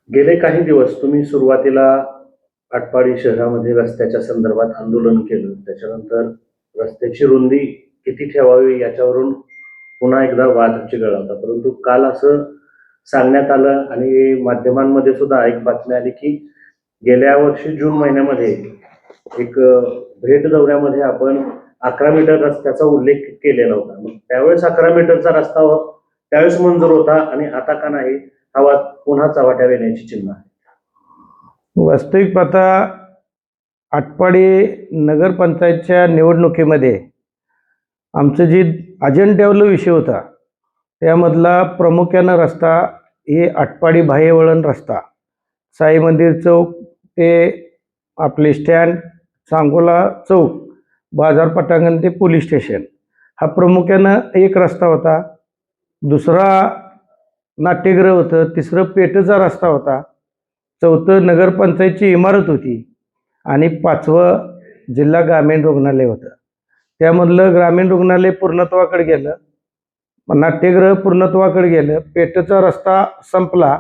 गेले काही दिवस तुम्ही सुरुवातीला आटपाडी शहरामध्ये रस्त्याच्या संदर्भात आंदोलन केलं. त्याच्यानंतर रस्त्याची रुंदी किती ठेवावी याच्यावरून पुन्हा एकदा वाद चिघळला होता. परंतु काल असं सांगण्यात आलं आणि माध्यमांमध्ये सुद्धा एक बातमी आली की गेल्या वर्षी जून महिन्यामध्ये एक भेट दौऱ्यामध्ये आपण 11 मीटर रस्त्याचा उल्लेख केलेला होता. मग त्यावेळेस 11 मीटरचा रस्ता त्यावेळेस मंजूर होता आणि आता का नाही, हा वाद पुन्हा चव्हाट्यावर येण्याची चिन्ह आहे. वास्तविक पाहता आटपाडी नगरपंचायतच्या निवडणुकीमध्ये आमचं जी अजेंड्यावरला विषय होता त्यामधला प्रामुख्यानं रस्ता हे आटपाडी बाह्यवळण रस्ता, साई मंदिर चौक ते आपले स्टँड, सांगोला चौक, बाजार पटांगण ते पोलीस स्टेशन, हा प्रामुख्यानं एक रस्ता होता. दुसरा नाट्यगृह होतं, तिसरं पेठचा रस्ता होता, चौथं नगरपंचायतची इमारत होती आणि पाचवं जिल्हा ग्रामीण रुग्णालय होतं. त्यामधलं ग्रामीण रुग्णालय पूर्णत्वाकडे गेलं, नाट्यगृह पूर्णत्वाकडे गेलं, पेठचा रस्ता संपला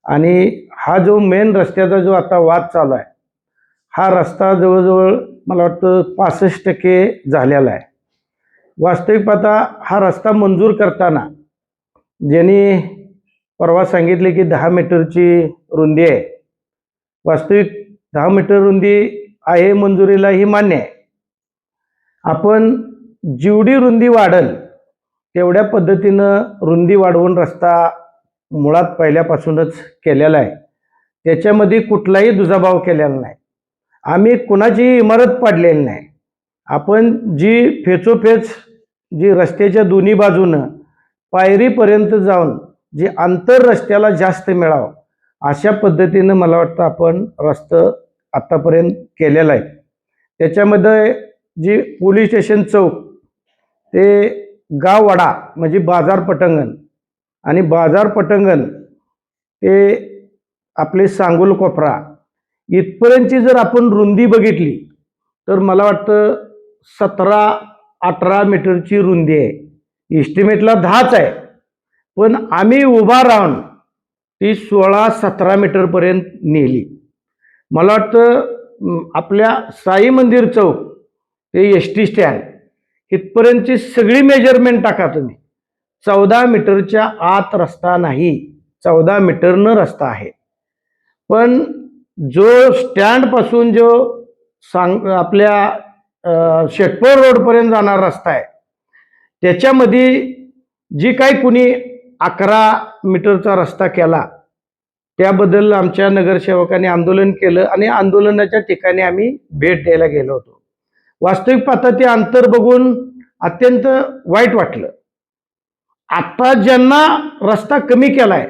आणि हा जो मेन रस्त्याचा जो आता वाद चालू आहे हा रस्ता जवळजवळ मला वाटतं 65% झालेला आहे. वास्तविक पाहता हा रस्ता मंजूर करताना ज्यांनी परवा सांगितले की 10 मीटरची रुंदी आहे, वास्तविक 10 मीटर रुंदी आहे, मंजुरीला ही मान्य आहे. आपण जेवढी रुंदी वाढल तेवढ्या पद्धतीनं रुंदी वाढवून रस्ता मुळात पहिल्यापासूनच केलेला आहे. त्याच्यामध्ये कुठलाही दुजाभाव केलेला नाही. आम्ही कुणाची इमारत पाडलेली नाही. आपण जी फेचोफेच जी रस्त्याच्या दोन्ही बाजूनं पायरीपर्यंत जाऊन जे अंतर रस्त्याला जास्त मिळावं अशा पद्धतीनं मला वाटतं आपण रस्ता आत्तापर्यंत केलेला आहे. त्याच्यामध्ये जी पोलीस स्टेशन चौक ते गाववाडा म्हणजे बाजार पटांगण आणि बाजार पटांगण ते आपले सांगोल कोपरा इथपर्यंतची जर आपण रुंदी बघितली तर मला वाटतं 17-18 मीटरची रुंदी आहे. इस्टिमेटला 10च आहे, पण आम्ही उभा राहून ती 16-17 मीटरपर्यंत नेली. मला वाटतं आपल्या साई मंदिर चौक ते ST स्टँड इथपर्यंतची सगळी मेजरमेंट टाका तुम्ही, 14 मीटरच्या आत रस्ता नाही, 14 मीटरनं रस्ता आहे. पण जो स्टँडपासून जो आपल्या शेटपळ रोडपर्यंत जाणारा रस्ता आहे त्याच्यामध्ये जी काही कुणी 11 मीटरचा रस्ता केला त्याबद्दल आमच्या नगरसेवकांनी आंदोलन केलं आणि आंदोलनाच्या ठिकाणी आम्ही भेट द्यायला गेलो होतो. वास्तविक पाहता ते अंतर बघून अत्यंत वाईट वाटलं. आता ज्यांना रस्ता कमी केलाय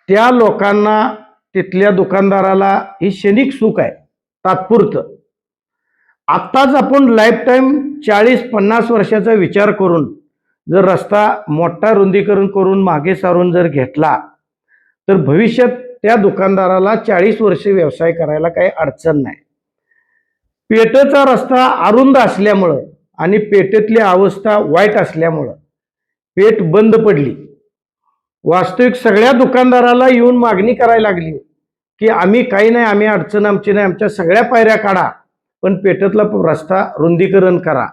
त्या लोकांना, तिथल्या दुकानदाराला ही क्षणिक सुख आहे, तात्पुरतं. आत्ताच आपण लाईफ टाईम 40-50 वर्षाचा विचार करून जर रस्ता मोठा रुंदीकरण करून मागे सारून जर घेतला तर भविष्यात त्या दुकानदाराला 40 वर्ष व्यवसाय करायला काही अडचण नाही. पेठचा रस्ता अरुंद असल्यामुळं आणि पेठेतली अवस्था वाईट असल्यामुळं पेठ बंद पडली. वास्तविक सगळ्या दुकानदाराला येऊन मागणी करायला लागली की आम्ही काही नाही, आम्ही अडचण आमची नाही, आमच्या सगळ्या पायऱ्या काढा, पण पेठेतला रस्ता रुंदीकरण करा.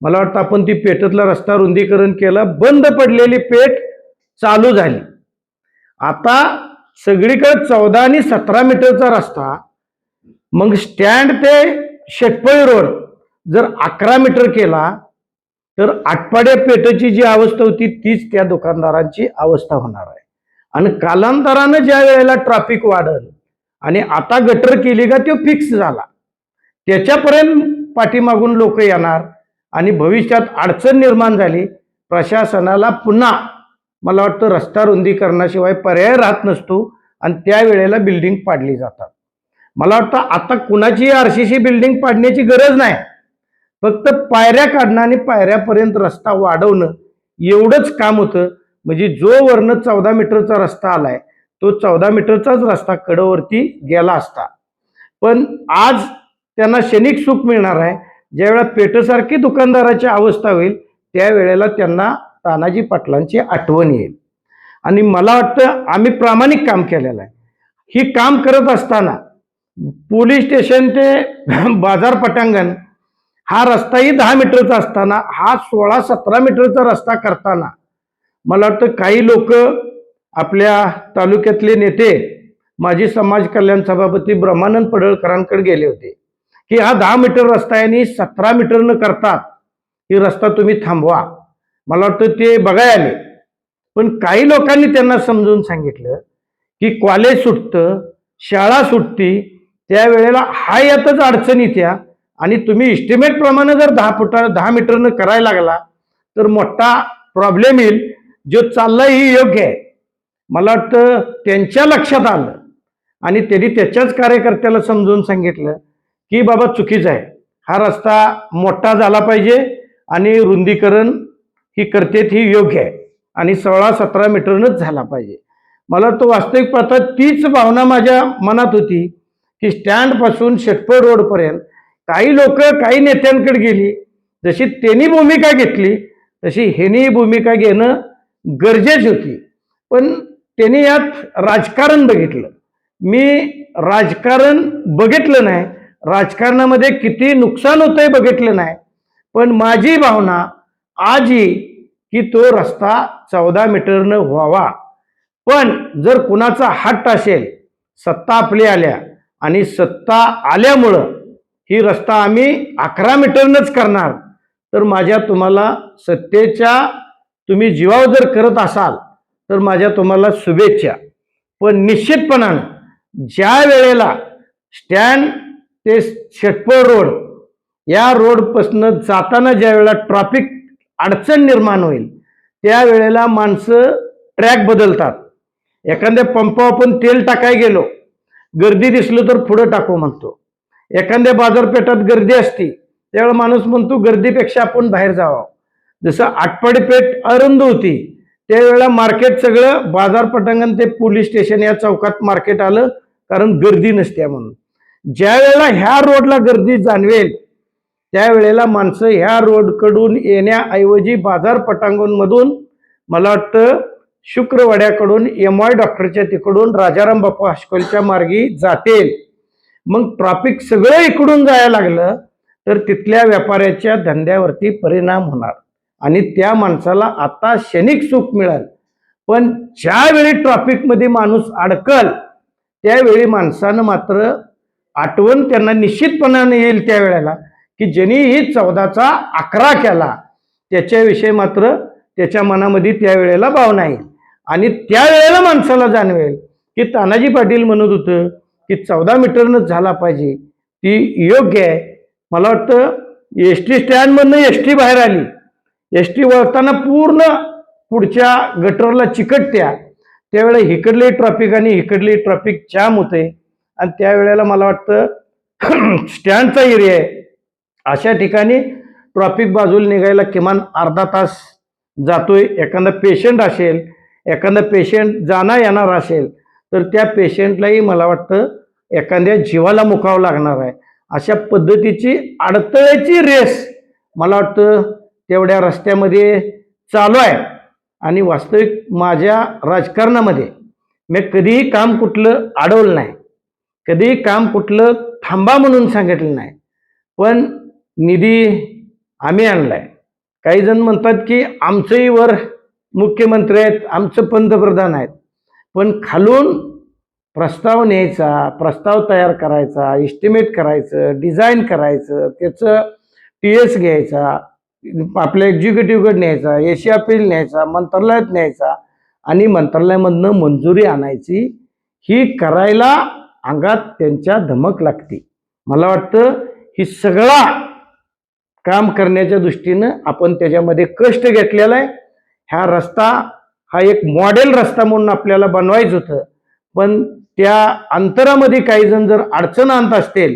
मला वाटतं आपण ती पेठेतला रस्ता रुंदीकरण केलं, बंद पडलेली पेठ चालू झाली. आता सगळीकडे 14 आणि 17 मीटरचा रस्ता, मग स्टँड ते शेटपळी रोड जर 11 मीटर केला तर आटपाड्या पेठेची जी अवस्था होती तीच त्या दुकानदारांची अवस्था होणार आहे. आणि कालांतरानं ज्या वेळेला ट्रॅफिक वाढल आणि आता गटर केली का तो फिक्स झाला, त्याच्यापर्यंत पाठीमागून लोक येणार आणि भविष्यात अडचण निर्माण झाली, प्रशासनाला पुन्हा मला वाटतं रस्ता रुंदीकरणाशिवाय पर्याय राहत नसतो आणि त्यावेळेला बिल्डिंग पाडली जातात. मला वाटतं आता कुणाची RCC बिल्डिंग पाडण्याची गरज नाही, फक्त पायऱ्या काढणं आणि पायऱ्यापर्यंत रस्ता वाढवणं एवढंच काम होतं. म्हणजे जो वरनं 14 मीटरचा रस्ता आलाय तो 14 मीटरचाच रस्ता कडवरती गेला असता. पण आज त्यांना क्षणिक सुख मिळणार आहे. ज्यावेळेला पेठेसारखी दुकानदाराची अवस्था होईल त्यावेळेला त्यांना तानाजी पाटलांची आठवण येईल. आणि मला वाटतं आम्ही प्रामाणिक काम केलेलं आहे. ही काम करत असताना पोलीस स्टेशन ते बाजार पटांगण हा रस्ताही 10 मीटरचा असताना हा 16-17 मीटरचा रस्ता करताना मला वाटतं काही लोक आपल्या तालुक्यातले नेते माजी समाज कल्याण सभापती ब्रह्मानंद पडळकरांकडे गेले होते की हा 10 मीटर रस्ता आहे आणि 17 मीटर न करतात ही रस्ता तुम्ही थांबवा. मला वाटतं ते बघायला आले, पण काही लोकांनी त्यांना समजून सांगितलं की कॉलेज सुटतं, शाळा सुटती, त्यावेळेला हा यातच अडचण येत्या आणि तुम्ही इस्टिमेट प्रमाणे जर 10 मीटरनं करायला लागला तर मोठा प्रॉब्लेम येईल. जो चाललाय ही योग्य आहे. मला वाटतं त्यांच्या लक्षात आलं आणि त्यांनी त्याच्याच कार्यकर्त्याला समजून सांगितलं की बाबा चुकीचं आहे, हा रस्ता मोठा झाला पाहिजे आणि रुंदीकरण ही करतेत ही योग्य आहे आणि 16-17 मीटरनंच झाला पाहिजे. मला तो वास्तविक पाहता तीच भावना माझ्या मनात होती की स्टँड पासून शेटपळ रोडपर्यंत काही लोक काही नेत्यांकडे गेली, जशी त्यांनी भूमिका घेतली तशी ह्यांनी भूमिका घेणं गरजेची होती. पण त्यांनी यात राजकारण बघितलं. मी राजकारण बघितलं नाही, राजकारणामध्ये किती नुकसान होतंय बघितलं नाही, पण माझी भावना आज ही की तो रस्ता 14 मीटरनं व्हावा. पण जर कुणाचा हट्ट असेल, सत्ता आपली आल्या आणि सत्ता आल्यामुळं ही रस्ता आम्ही 11 मीटरनंच करणार, तर माझ्या तुम्हाला सत्तेच्या तुम्ही जीवावर जर करत असाल तर माझ्या तुम्हाला शुभेच्छा. पण निश्चितपणानं ज्या वेळेला स्टँड ते शेटपळ रोड या रोडपासून जाताना ज्या वेळेला ट्रॅफिक अडचण निर्माण होईल त्यावेळेला माणसं ट्रॅक बदलतात. एखाद्या पंपावर आपण तेल टाकाय गेलो, गर्दी दिसलं तर पुढं टाकू म्हणतो. एखाद्या बाजारपेठात गर्दी असती त्यावेळेला माणूस म्हणतो गर्दीपेक्षा आपण बाहेर जावं. जसं आटपाडी पेठ अरुंद होती त्यावेळेला मार्केट सगळं बाजार पटांगण ते पोलीस स्टेशन या चौकात मार्केट आलं, कारण गर्दी नसत्या म्हणून. ज्या वेळेला ह्या रोडला गर्दी जाणवेल त्यावेळेला माणसं ह्या रोडकडून येण्याऐवजी बाजार पटांगणमधून मला वाटतं शुक्रवाड्याकडून MY डॉक्टरच्या तिकडून राजाराम बापू हायस्कूलच्या मार्गी जातील. मग ट्रॅफिक सगळं इकडून जायला लागलं तर तिथल्या व्यापाऱ्याच्या धंद्यावरती परिणाम होणार आणि त्या माणसाला आता क्षणिक सुख मिळेल. पण ज्यावेळी ट्रॅफिकमध्ये माणूस अडकल त्यावेळी माणसानं मात्र आठवण त्यांना निश्चितपणाने येईल त्यावेळेला की ज्यांनी ही 14चा 11 केला त्याच्याविषयी मात्र त्याच्या मनामध्ये त्यावेळेला भावना येईल आणि त्यावेळेला माणसाला जाणवेल की तानाजी पाटील म्हणत होतं की 14 मीटरनंच झाला पाहिजे, ती योग्य आहे. मला वाटतं ST स्टँडमधनं ST बाहेर आली, ST वळताना पूर्ण पुढच्या गटरला चिकटत्या, त्यावेळेला इकडले ट्रॅफिक आणि इकडले ट्रॅफिक जाम होते आणि त्यावेळेला मला वाटतं स्टँडचा एरिया आहे अशा ठिकाणी ट्रॅफिक बाजूला निघायला किमान अर्धा तास जातोय. एखादा पेशंट असेल, एखादा पेशंट जाणार येणार असेल तर त्या पेशंटलाही मला वाटतं एखाद्या जीवाला मुकावं लागणार आहे. अशा पद्धतीची अडथळ्याची रेस मला वाटतं तेवढ्या रस्त्यामध्ये चालू आहे. आणि वास्तविक माझ्या राजकारणामध्ये मी कधीही काम कुठलं अडवलं नाही, कधीही काम कुठलं थांबा म्हणून सांगितलं नाही, पण निधी आम्ही आणलाय. काही जण म्हणतात की आमचंही वर मुख्यमंत्री आहेत, आमचं पंतप्रधान आहेत, पण खालून प्रस्ताव न्यायचा, प्रस्ताव तयार करायचा, इस्टिमेट करायचं, डिझाईन करायचं, त्याचं TS घ्यायचा, आपल्या एक्झिक्युटिव्हकडे न्यायचा, एशियापील न्यायचा, मंत्रालयात न्यायचा आणि मंत्रालयामधनं मंजुरी आणायची, ही करायला अंगात त्यांच्या धमक लागते. मला वाटतं ही सगळा काम करण्याच्या दृष्टीनं आपण त्याच्यामध्ये कष्ट घेतलेला आहे. हा रस्ता हा एक मॉडेल रस्ता म्हणून आपल्याला बनवायचं होतं, पण त्या अंतरामध्ये काही जण जर अडचण आणत असतील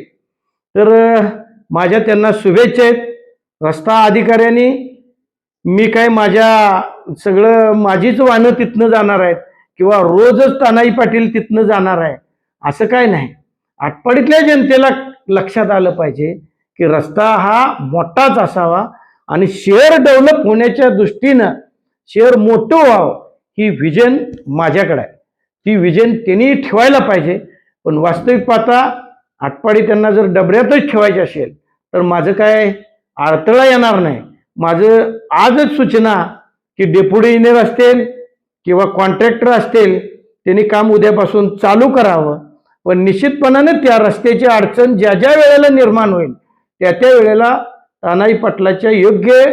तर माझ्या त्यांना शुभेच्छा आहेत. रस्ता अधिकाऱ्यांनी मी काय माझ्या सगळं माझीच वाहनं तिथनं जाणार आहेत किंवा रोजच तानाजी पाटील तिथनं जाणार आहे असं काय नाही. आटपाडीतल्या जनतेला लक्षात आलं पाहिजे की रस्ता हा मोठाच असावा आणि शहर डेव्हलप होण्याच्या दृष्टीनं शहर मोठं व्हावं ही व्हिजन माझ्याकडे आहे. ती विजन त्यांनी ठेवायला पाहिजे. पण वास्तविक पाहता आटपाडी त्यांना जर डबऱ्यातच ठेवायची असेल तर माझं काय अडथळा येणार नाही. माझं आजच सूचना की डेप्युटी इंजिनियर असतील किंवा कॉन्ट्रॅक्टर असतील त्यांनी काम उद्यापासून चालू करावं. पण निश्चितपणाने त्या रस्त्याची अडचण ज्या ज्या वेळेला निर्माण होईल त्या त्या वेळेला तानाजी पाटलाच्या योग्य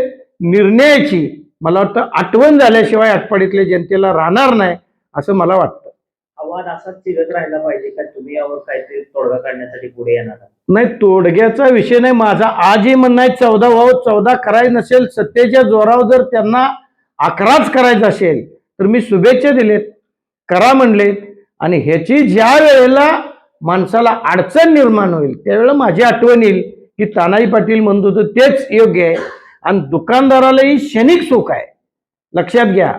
निर्णयाची मला वाटतं आठवण झाल्याशिवाय आटपाडीतल्या जनतेला राहणार नाही असं मला वाटतं. आव्हान असाच चिरत राहिला पाहिजे का तुम्ही यावर काहीतरी तोडगा काढण्यासाठी पुढे येणार आहात? नाही, तोडग्याचा विषय नाही. माझा आजही म्हणणं आहे 14 व्हावं, 14 करायचं नसेल, सत्तेच्या जोरावर जर त्यांना 11च करायचं असेल तर मी शुभेच्छा दिलेत, करा म्हणले. आणि ह्याची ज्या वेळेला माणसाला अडचण निर्माण होईल त्यावेळेला माझी आठवण येईल की तानाजी पाटील म्हणत होतं तेच योग्य आहे. आणि दुकानदारालाही क्षणिक सुख आहे. लक्षात घ्या,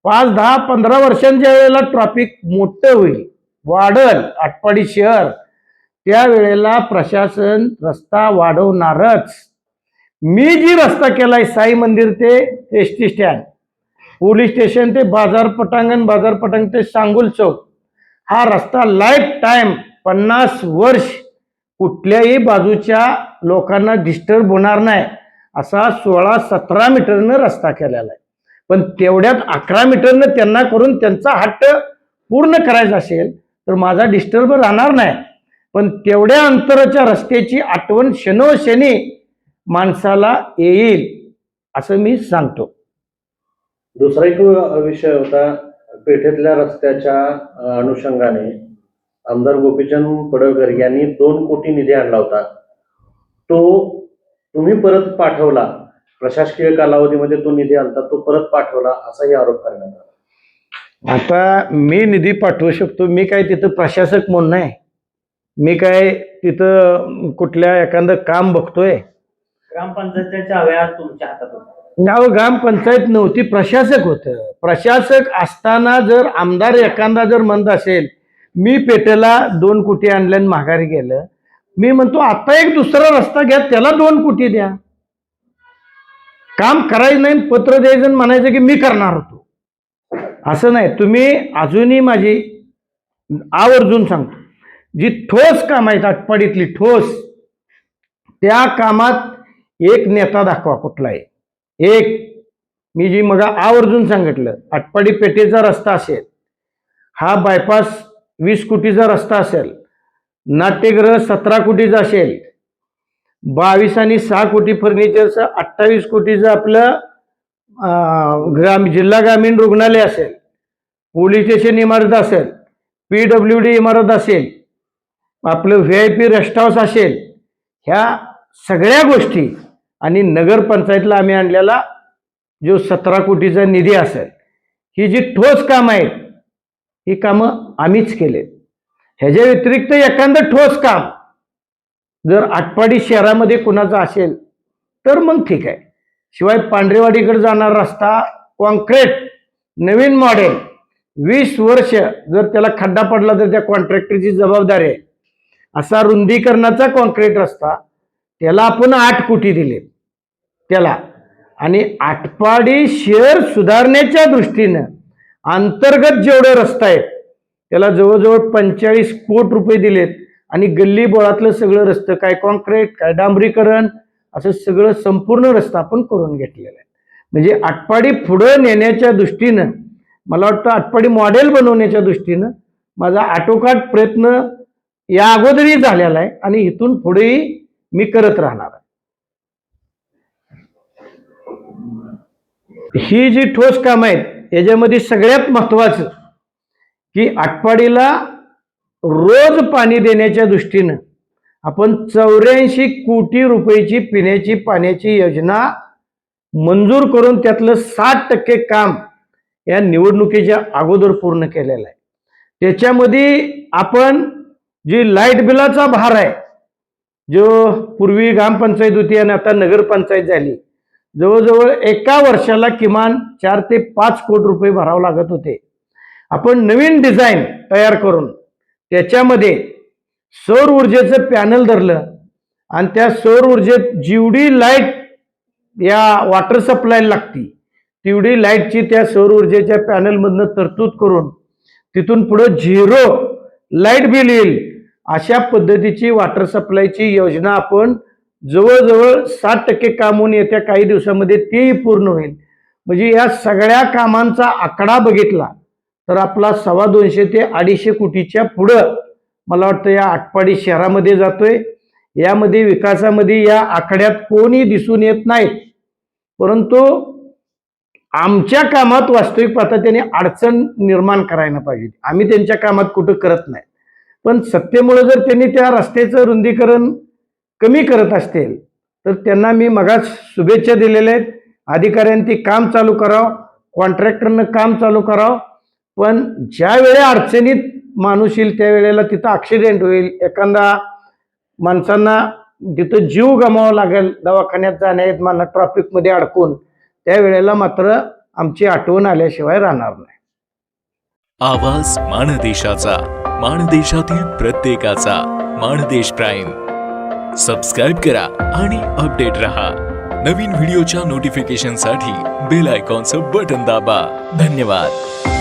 5, 10, 15 वर्षांच्या वेळेला ट्रॅफिक मोठं होईल, वाढल आटपाडी शहर, त्यावेळेला प्रशासन रस्ता वाढवणारच. मी जी रस्ता केलाय साई मंदिर ते S T stand, police station ते बाजार पटांगण ते सांगोल चौक, हा रस्ता लाईफ टाइम 50 वर्ष कुठल्याही बाजूच्या लोकांना डिस्टर्ब होणार नाही असा 16-17 मीटरनं रस्ता केलेला आहे. पण तेवढ्यात 11 मीटरनं त्यांना करून त्यांचा हट्ट पूर्ण करायचा असेल तर माझा डिस्टर्ब राहणार नाही. पण तेवढ्या अंतराच्या रस्त्याची आठवण क्षणोक्षणी माणसाला येईल असं मी सांगतो. दुसरा एक विषय होता, पेठेतल्या रस्त्याच्या अनुषंगाने आमदार गोपीचंद पडळकर यांनी 2 कोटी निधी आणला होता. तो तुम्ही परत पाठवला, प्रशासकीय कालावधीमध्ये तो निधी आलता, तो परत पाठवला असाही आरोप करण्यात आला. आता मी निधी पाठवू शकतो, मी काय तिथं प्रशासक म्हणून नाही, मी काय तिथं कुठल्या एखादं काम बघतोय. ग्रामपंचायतच्या चाव्या तुमच्या हातात होत्या. नाव ग्रामपंचायत नव्हती, प्रशासक होतं. प्रशासक असताना जर आमदार एखादा जर म्हणत असेल मी पेटेला 2 कोटी आणल्यानं माघारी गेलं, मी म्हणतो आता एक दुसरा रस्ता घ्या, त्याला 2 कोटी द्या. काम करायचं नाही, पत्र द्यायचं आणि म्हणायचं की मी करणार होतो, असं नाही. तुम्ही अजूनही माझी आवर्जून सांगतो, जी ठोस काम आहेत आटपाडीतली ठोस, त्या कामात एक नेता दाखवा कुठलाही एक. मी जी मग आवर्जून सांगितलं, आटपाडी पेठेचा रस्ता असेल, हा बायपास 20 कोटीचा रस्ता असेल, नाट्यगृह 17 कोटीचा असेल, 22 आणि 6 कोटी फर्निचरचं 28 कोटीचं आपलं जिल्हा ग्रामीण रुग्णालय असेल, पोलीस स्टेशन इमारत असेल, PWD इमारत असेल, आपलं VIP रेस्ट हाऊस असेल, ह्या सगळ्या गोष्टी आणि नगरपंचायतला आम्ही आणलेला जो 17 कोटीचा निधी असेल, ही जी ठोस कामं आहेत ही कामं आम्हीच केलेत. ह्याच्या व्यतिरिक्त एखादं ठोस काम जर आटपाडी शहरामध्ये कुणाचं असेल तर मग ठीक आहे. शिवाय पांढरेवाडीकडे जाणारा रस्ता कॉन्क्रीट नवीन मॉडेल 20 वर्ष जर त्याला खड्डा पडला तर त्या कॉन्ट्रॅक्टरची जबाबदारी आहे. असा रुंदीकरणाचा कॉन्क्रीट रस्ता त्याला आपण 8 कोटी दिले त्याला. आणि आटपाडी शहर सुधारण्याच्या दृष्टीनं अंतर्गत जेवढे रस्ते आहेत त्याला जवळजवळ 45 कोटी रुपये दिलेत. आणि गल्ली बोळातलं सगळं रस्तं, काय कॉन्क्रीट काय डांबरीकरण, असं सगळं संपूर्ण रस्ता आपण करून घेतलेला आहे. म्हणजे आटपाडी पुढं नेण्याच्या दृष्टीनं, मला वाटतं आटपाडी मॉडेल बनवण्याच्या दृष्टीनं माझा आटोकाट प्रयत्न या अगोदरही झालेला आहे आणि इथून पुढेही मी करत राहणार आहे. ही जी ठोस काम आहेत याच्यामध्ये सगळ्यात महत्वाचं की आटपाडीला रोज पाणी देण्याच्या दृष्टीनं आपण 84 कोटी रुपयाची पिण्याची पाण्याची योजना मंजूर करून त्यातलं 60% काम या निवडणुकीच्या अगोदर पूर्ण केलेलं आहे. त्याच्यामध्ये आपण जी लाईट बिलाचा भार आहे, जो पूर्वी ग्रामपंचायत होती आणि आता नगरपंचायत झाली, जवळजवळ एका वर्षाला किमान 4 ते 5 कोटी रुपये भरावे लागत होते. आपण नवीन डिझाईन तयार करून त्याच्यामध्ये सौर ऊर्जेचं पॅनल धरलं आणि त्या सौर ऊर्जेत जेवढी लाईट या वॉटर सप्लायला लागती तेवढी लाईटची त्या सौर ऊर्जेच्या पॅनलमधनं तरतूद करून तिथून पुढं 0 लाईट बिल येईल अशा पद्धतीची वॉटर सप्लायची योजना आपण जवळजवळ 60% काम होऊन येत्या काही दिवसामध्ये तेही पूर्ण होईल. म्हणजे या सगळ्या कामांचा आकडा बघितला तर आपला 250 ते 250 कोटीच्या पुढं मला वाटतं या आटपाडी शहरामध्ये जातोय. यामध्ये विकासामध्ये या आकड्यात कोणी दिसून येत नाहीत, परंतु आमच्या कामात वास्तविक पाहता त्यांनी अडचण निर्माण करायला पाहिजे. आम्ही त्यांच्या कामात कुठं करत नाही, पण सत्तेमुळे जर त्यांनी त्या रस्त्याचं रुंदीकरण कमी करत असतील तर त्यांना मी मगाच शुभेच्छा दिलेल्या आहेत. अधिकाऱ्यांनी ती काम चालू करावं, कॉन्ट्रॅक्टरनं काम चालू करावं. पण ज्या वेळेला अडचणीत माणूस येईल त्यावेळेला तिथं ॲक्सिडेंट होईल, एखादा माणसांना तिथं जीव गमावा लागेल, दवाखान्यात जाण्यात मला ट्रॅफिकमध्ये अडकून, त्यावेळेला मात्र आमची आठवण आल्याशिवाय राहणार नाही. आवाज माणदेशाचा, माणदेशातील प्रत्येकाचा. माणदेश प्राईम सबस्क्राईब करा आणि अपडेट रहा. नवीन व्हिडिओच्या नोटिफिकेशनसाठी बेल आयकॉनचं बटन दाबा. धन्यवाद.